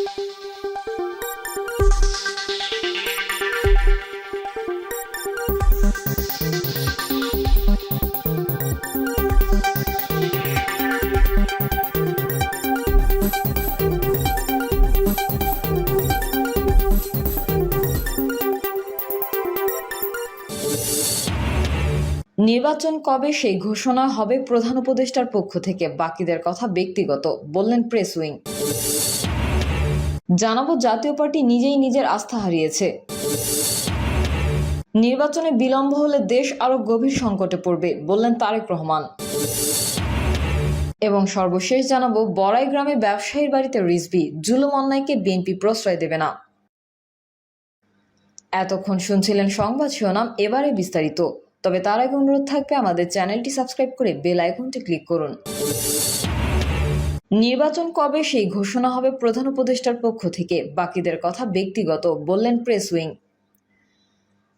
নির্বাচন কবে সেই ঘোষণা হবে প্রধান উপদেষ্টার পক্ষ থেকে, বাকিদের কথা ব্যক্তিগত, বললেন প্রেস উইং। জানাবো জাতীয় পার্টি নিজেই নিজের আস্থা হারিয়েছে। নির্বাচনে বিলম্ব হলে দেশ আরো গভীর সংকটে পড়বে, বললেন তারেক রহমান। এবং সর্বশেষ জানাবো বড়াই গ্রামে ব্যবসায়ীর বাড়িতে রিজভি, জুলুম অন্যায়কে বিএনপি প্রশ্রয় দেবে না। এতক্ষণ শুনছিলেন সংবাদ শিরোনাম, এবারে বিস্তারিত। তবে তার আগে অনুরোধ থাকবে আমাদের চ্যানেলটি সাবস্ক্রাইব করে বেল আইকনটি ক্লিক করুন। নির্বাচন কবে সেই ঘোষণা হবে প্রধান উপদেষ্টার পক্ষ থেকে, বাকিদের কথা ব্যক্তিগত, বললেন প্রেস উইং।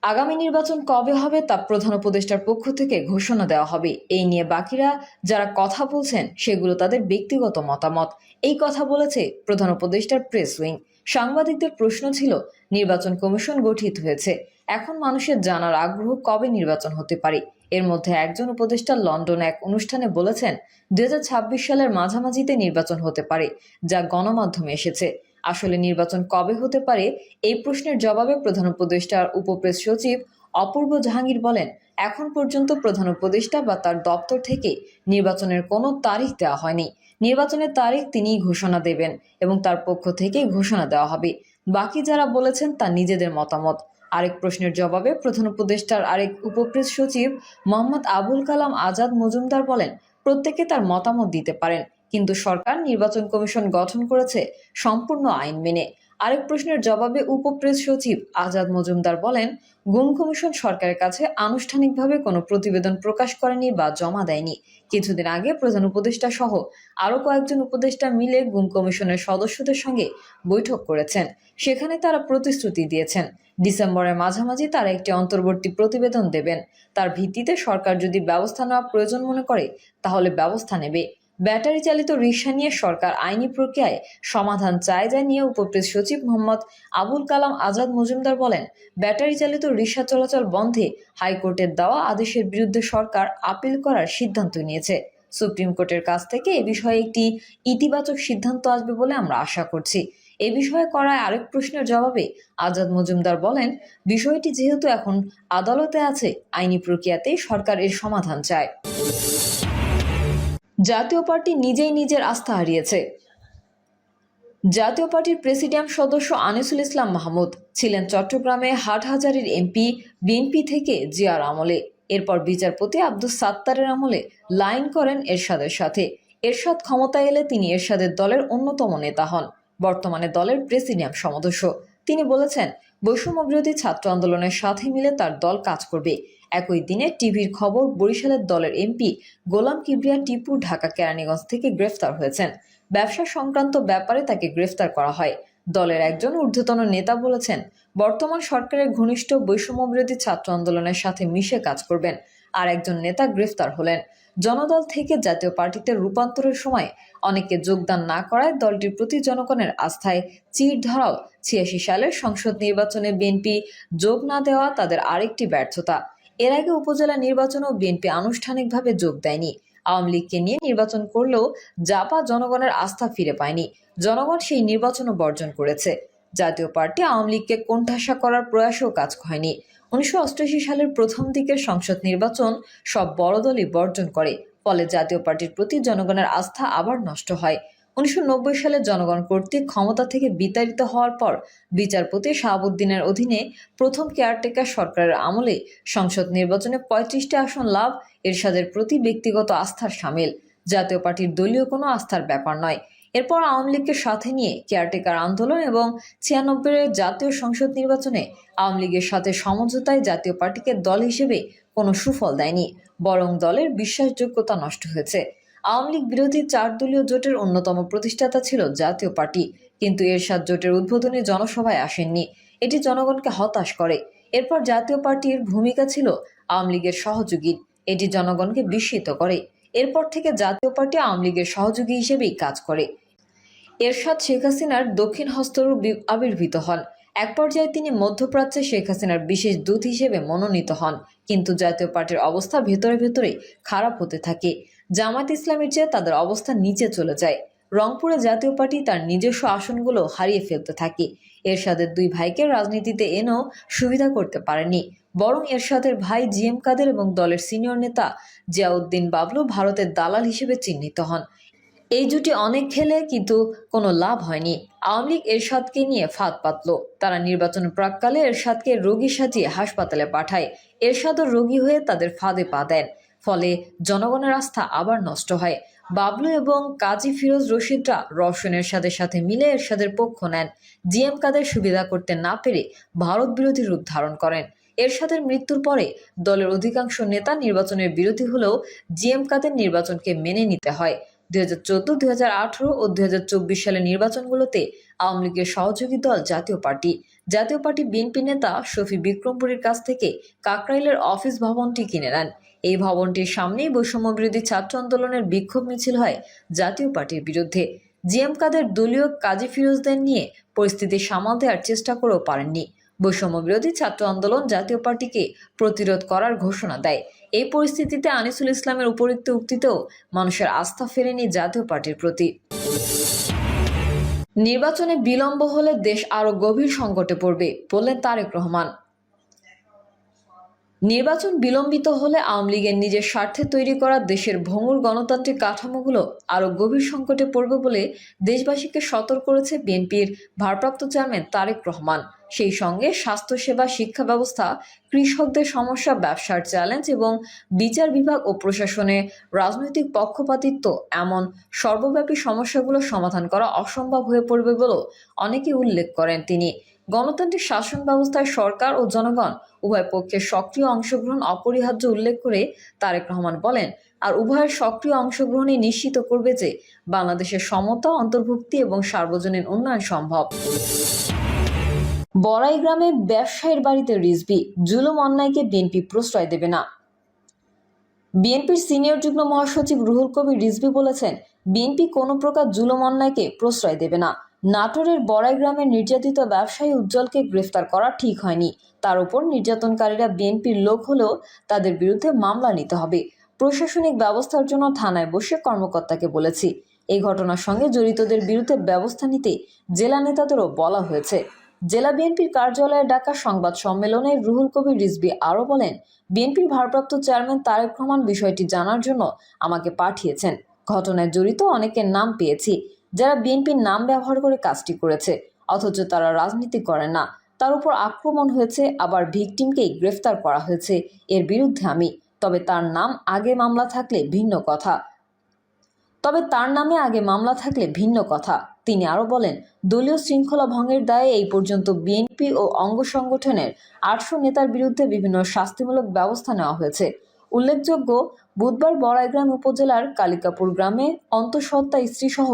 আগামী নির্বাচন কবে হবে তা প্রধান উপদেষ্টার পক্ষ থেকে ঘোষণা দেওয়া হবে। এই নিয়ে বাকিরা যারা কথা বলছেন সেগুলো তাদের ব্যক্তিগত মতামত। এই কথা বলেছে প্রধান উপদেষ্টার প্রেস উইং। সাংবাদিকদের প্রশ্ন ছিল, নির্বাচন কমিশন গঠিত হয়েছে, এখন মানুষের জানার আগ্রহ কবে নির্বাচন হতে পারে। এর মধ্যে একজন উপদেষ্টা লন্ডনে এক অনুষ্ঠানে বলেছেন 2026 সালের মাঝামাঝিতে নির্বাচন হতে পারে, যা গণমাধ্যমে এসেছে। আসলে নির্বাচন কবে হতে পারে এই প্রশ্নের জবাবে প্রধান উপদেষ্টার উপপ্রেস সচিব অপূর্ব জাহাঙ্গীর বলেন, এখন পর্যন্ত প্রধান উপদেষ্টা বা তার দপ্তর থেকে নির্বাচনের কোনো তারিখ দেওয়া হয়নি। নির্বাচনের তারিখ তিনিই ঘোষণা দেবেন এবং তার পক্ষ থেকেই ঘোষণা দেওয়া হবে। বাকি যারা বলেছেন তা নিজেদের মতামত। আরেক প্রশ্নের জবাবে প্রধান উপদেষ্টার আরেক উপপ্রেস সচিব মোহাম্মদ আবুল কালাম আজাদ মজুমদার বলেন, প্রত্যেকে তার মতামত দিতে পারেন, কিন্তু সরকার নির্বাচন কমিশন গঠন করেছে সম্পূর্ণ আইন মেনে। আরেক প্রশ্নের জবাবে উপপ্রেস সচিব আজাদ মজুমদার বলেন, গুম কমিশন সরকারের কাছে আনুষ্ঠানিকভাবে কোনো প্রতিবেদন প্রকাশ করেনি বা জমা দেয়নি। কিছুদিন আগে প্রধান উপদেষ্টা সহ আরও কয়েকজন উপদেষ্টা মিলে গুম কমিশনের সদস্যদের সঙ্গে বৈঠক করেছেন। সেখানে তারা প্রতিশ্রুতি দিয়েছেন ডিসেম্বরের মাঝামাঝি তারা একটি অন্তর্বর্তী প্রতিবেদন দেবেন। তার ভিত্তিতে সরকার যদি ব্যবস্থা নেওয়া প্রয়োজন মনে করে তাহলে ব্যবস্থা নেবে। ব্যাটারি চালিত রিকশা নিয়ে সরকার আইনি প্রক্রিয়ায় সমাধান চায় যা নিয়ে উপপ্রেস সচিব মোহাম্মদ আবুল কালাম আজাদ মজুমদার বলেন, ব্যাটারি চালিত রিকশা চলাচল বন্ধে হাইকোর্টের দেওয়া আদেশের বিরুদ্ধে সরকার আপিল করার সিদ্ধান্ত নিয়েছে। সুপ্রিম কোর্টের কাছ থেকে এ বিষয়ে একটি ইতিবাচক সিদ্ধান্ত আসবে বলে আমরা আশা করছি। এ বিষয়ে করা আরেক প্রশ্নের জবাবে আজাদ মজুমদার বলেন, বিষয়টি যেহেতু এখন আদালতে আছে, আইনি প্রক্রিয়াতেই সরকার এর সমাধান চায়। জাতীয় পার্টি নিজেই নিজের আস্থা হারিয়েছে। জাতীয় পার্টির প্রেসিডিয়াম সদস্য আনিসুল ইসলাম মাহমুদ ছিলেন চট্টগ্রামে হাটহাজারীর এমপি বিএনপি থেকে জিয়ার আমলে। এরপর বিচারপতি আব্দুস সাত্তারের আমলে লাইন করেন এরশাদের সাথে। এরশাদ ক্ষমতায় এলে তিনি এরশাদের দলের অন্যতম নেতা হন, বর্তমানে দলের প্রেসিডিয়াম সদস্য। তিনি বলেছেন, বৈষম্য বিরোধী ছাত্র আন্দোলনের সাথে মিলে তার দল কাজ করবে। একই দিনে টিভির খবর, বরিশালের দলের এমপি গোলাম কিবরিয়া টিপু ঢাকা কেরানীগঞ্জ থেকে গ্রেফতার হয়েছেন। ব্যবসা সংক্রান্ত ব্যাপারে তাকে গ্রেফতার করা হয়। দলের একজন ঊর্ধ্বতন নেতা বলেছেন, বর্তমান সরকারের ঘনিষ্ঠ বৈষম্য বিরোধী ছাত্র আন্দোলনের সাথে মিশে কাজ করবেন। আর একজন নেতা গ্রেফতার হলেন। জনদল থেকে জাতীয় পার্টিতে রূপান্তরের সময় অনেকে যোগদান না করায় দলটির প্রতি জনগণের আস্থায় চির ধরাও 86 সালের সংসদ নির্বাচনে বিএনপি যোগ না দেওয়া তাদের আরেকটি ব্যর্থতা। এর আগে উপজেলা নির্বাচনেও বিএনপি আনুষ্ঠানিকভাবে যোগ দেয়নি। আওয়ামী লীগকে নিয়ে নির্বাচন করলেও জাপা জনগণের আস্থা ফিরে পায়নি। জনগণ সেই নির্বাচনও বর্জন করেছে। জাতীয় পার্টি আওয়ামী লীগকে কোণঠাসা করার প্রয়াসেও কাজ হয়নি। 1988 সালের প্রথম দিকের সংসদ নির্বাচন সব বড় দলই বর্জন করে, ফলে জাতীয় পার্টির প্রতি জনগণের আস্থা আবার নষ্ট হয়। 1990 সালে জনগণ কর্তৃক ক্ষমতা থেকে বিতাড়িত হওয়ার পর বিচারপতি শাহাবুদ্দিনের অধীনে প্রথম কেয়ারটেকার সরকারের আমলে সংসদ নির্বাচনে 35টি আসন লাভ এরশাদের প্রতি ব্যক্তিগত আস্থার শামিল। জাতীয় পার্টির দলীয় কোনো আস্থার ব্যাপার নয়। এরপর আওয়ামী লীগকে সাথে নিয়ে কেয়ারটেকার আন্দোলন এবং 96 জাতীয় সংসদ নির্বাচনে আওয়ামী লীগের সাথে সমঝোতায় জাতীয় পার্টিকে দল হিসেবে কোনো সুফল দেয়নি, বরং দলের বিশ্বাসযোগ্যতা নষ্ট হয়েছে। আওয়ামী লীগ বিরোধী 4 দলীয় জোটের অন্যতম প্রতিষ্ঠাতা ছিল জাতীয় পার্টি, কিন্তু এরশাদ জোটের উদ্বোধনী জনসভায় আসেননি। এটি জনগণকে হতাশ করে। এরপর জাতীয় পার্টির ভূমিকা ছিল আওয়ামী লীগের সহযোগী, এটি জনগণকে বিস্মিত করে। এরপর থেকে জাতীয় পার্টি আওয়ামী লীগের সহযোগী হিসেবেই কাজ করে। এরশাদ শেখ হাসিনার দক্ষিণ হস্তরূপ আবির্ভূত হন। এক পর্যায়ে তিনি মধ্যপ্রাচ্যে শেখ হাসিনার বিশেষ দূত হিসেবে মনোনীত হন, কিন্তু জাতীয় পার্টির অবস্থা ভেতরে ভেতরে খারাপ হতে থাকে। জামায়াত ইসলামীর চেয়ে তাদের অবস্থা নিচে চলে যায়। রংপুরে জাতীয় পার্টি তার নিজস্ব আসনগুলো হারিয়ে ফেলতে থাকে। এরশাদের দুই ভাইকে রাজনীতিতে এনেও সুবিধা করতে পারেনি, বরং এরশাদের ভাই জিএম কাদের এবং দলের সিনিয়র নেতা জিয়াউদ্দিন বাবলু ভারতের দালাল হিসেবে চিহ্নিত হন। এই জুটি অনেক খেলে কিন্তু কোনো লাভ হয়নি। আওয়ামী লীগ এরশাদকে নিয়ে ফাঁদ পাতল। তারা নির্বাচন প্রাককালে এরশাদকে রোগী সাজিয়ে হাসপাতালে পাঠায়। এরশাদও রোগী হয়ে তাদের ফাঁদে পা দেন। ফলে জনগণের আস্থা আবার নষ্ট হয়। বাবলু এবং কাজী ফিরোজ রশিদরা রওশন এরশাদের সাথে মিলে এরশাদের পক্ষ নেন। জিএম কাদের সুবিধা করতে না পেরে ভারত বিরোধী রূপ ধারণ করেন। এরশাদের মৃত্যুর পরে দলের অধিকাংশ নেতা নির্বাচনের বিরোধী হলেও জিএম কাদের নির্বাচনকে মেনে নিতে হয়। 2014, 2018 ও 2024 সালের নির্বাচনগুলোতে আওয়ামী লীগের সহযোগী দল জাতীয় পার্টি বিএনপি নেতা শফি বিক্রমপুরীর কাছ থেকে কাকরাইলের অফিস ভবনটি কিনে নেন। এই ভবনটির সামনেই বৈষম্য বিরোধী ছাত্র আন্দোলনের বিক্ষোভ মিছিল হয় জাতীয় পার্টির বিরুদ্ধে। জিএম কাদের দলীয় কাজী ফিরোজদের নিয়ে পরিস্থিতি সামাল দেওয়ার চেষ্টা করেও পারেননি। বৈষম্য বিরোধী ছাত্র আন্দোলন জাতীয় পার্টিকে প্রতিরোধ করার ঘোষণা দেয়। এই পরিস্থিতিতে আনিসুল ইসলামের উপরিক্ত উক্তিতেও মানুষের আস্থা ফেরেনি জাতীয় পার্টির প্রতি। নির্বাচনে বিলম্ব হলে দেশ আরো গভীর সংকটে পড়বে, বললেন তারেক রহমান। নির্বাচন বিলম্বিত হলে আওয়ামী লীগের নিজের স্বার্থে তৈরি করা দেশের ভঙ্গুর গণতান্ত্রিক কাঠামোগুলো আরও গভীর সংকটে পড়বে বলে দেশবাসীকে সতর্ক করেছে বিএনপির ভারপ্রাপ্ত চেয়ারম্যান তারেক রহমান। সেই সঙ্গে স্বাস্থ্যসেবা, শিক্ষা ব্যবস্থা, কৃষকদের সমস্যা, ব্যবসার চ্যালেঞ্জ এবং বিচার বিভাগ ও প্রশাসনে রাজনৈতিক পক্ষপাতিত্ব, এমন সর্বব্যাপী সমস্যাগুলো সমাধান করা অসম্ভব হয়ে পড়বে বলেও অনেকে উল্লেখ করেন তিনি। গণতান্ত্রিক শাসন ব্যবস্থায় সরকার ও জনগণ উভয় পক্ষের সক্রিয় অংশগ্রহণ অপরিহার্য উল্লেখ করে তারেক রহমান বলেন, আর উভয়ের সক্রিয় অংশগ্রহণই নিশ্চিত করবে যে বাংলাদেশের সমতা, অন্তর্ভুক্তি এবং সার্বজনীন উন্নয়ন সম্ভব। বড়াই গ্রামে ব্যবসায়ীর বাড়িতে রিজভি, জুলুম অন্যায়কে বিএনপি প্রশ্রয় দেবে না। বিএনপির সিনিয়র যুগ্ম মহাসচিব রুহুল কবির রিজভি বলেছেন, বিএনপি কোনো প্রকার জুলুম অন্যায়কে প্রশ্রয় দেবে না। নাটোরের বড়াই গ্রামের নির্যাতিত ব্যবসায়ী উজ্জ্বলকে গ্রেফতার করা ঠিক হয়নি। তার উপর নির্যাতনকারীরা বিএনপির লোক হলেও তাদের বিরুদ্ধে মামলা নিতে হবে। প্রশাসনিক ব্যবস্থার জন্য থানায় বসে কর্মকর্তাকে বলেছি। এই ঘটনার সঙ্গে জড়িতদের বিরুদ্ধে ব্যবস্থা নিতে জেলা নেতাদেরও বলা হয়েছে। জেলা বিএনপির কার্যালয়ে ডাকা সংবাদ সম্মেলনে রুহুল কবির রিজভি আরও বলেন, বিএনপির ভারপ্রাপ্ত চেয়ারম্যান তারেক রহমান বিষয়টি জানার জন্য আমাকে পাঠিয়েছেন। ঘটনায় জড়িত অনেকের নাম পেয়েছি, যারা বিএনপির নাম ব্যবহার করে কাজটি করেছে, অথচ তারা রাজনীতি করে না। তার উপর আক্রমণ হয়েছে, আবার ভিকটিমকেই গ্রেফতার করা হয়েছে। এর বিরুদ্ধে আমি, তবে তার নামে আগে মামলা থাকলে ভিন্ন কথা। তিনি আরও বলেন, দলীয় শৃঙ্খলা ভঙ্গের দায়ে এই পর্যন্ত বিএনপি ও অঙ্গ সংগঠনের 800 নেতার বিরুদ্ধে বিভিন্ন শাস্তিমূলক ব্যবস্থা নেওয়া হয়েছে। উল্লেখযোগ্য, বুধবার বড়াইগ্রাম উপজেলার কালিকাপুর গ্রামে অন্তঃসত্ত্বা স্ত্রীসহ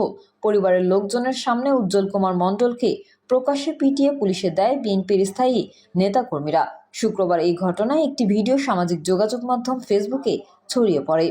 পরিবারের লোকজনের সামনে উজ্জ্বল কুমার মণ্ডলকে প্রকাশ্যে পিটিয়ে পুলিশে দেয় বিএনপির স্থায়ী নেতাকর্মীরা। শুক্রবার এই ঘটনায় একটি ভিডিও সামাজিক যোগাযোগ মাধ্যম ফেসবুকে ছড়িয়ে পড়ে।